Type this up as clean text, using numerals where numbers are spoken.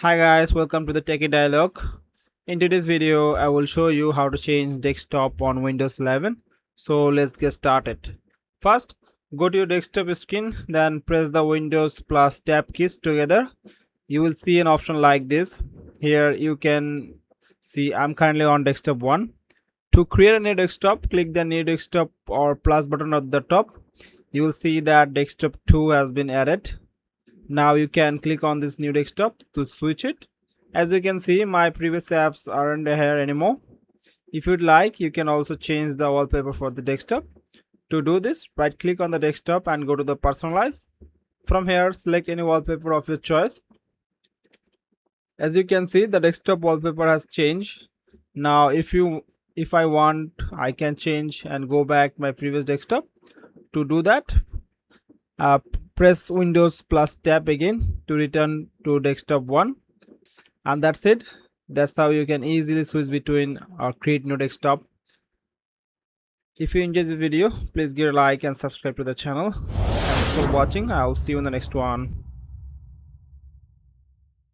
Hi guys, welcome to the Techie dialogue. In today's video, I will show you how to change desktop on Windows 11. So let's get started. First, go to your desktop screen, then press the Windows plus tab keys together. You will see an option like this. Here you can see I'm currently on desktop 1. To create a new desktop, click the new desktop or plus button at the top. You will see that desktop 2 has been added. Now you can click on this new desktop to switch it. As you can see, my previous apps aren't here anymore. If you'd like, you can also change the wallpaper for the desktop. To do this, right click on the desktop and go to the personalize. From here, select any wallpaper of your choice. As you can see, the desktop wallpaper has changed. Now if I want, I can change and go back my previous desktop. To do that, uh, press Windows plus tab again to return to desktop 1, and that's it. That's how you can easily switch between or create new desktop. If you enjoyed the video, please give a like and subscribe to the channel. Thanks for watching. I'll see you in the next one.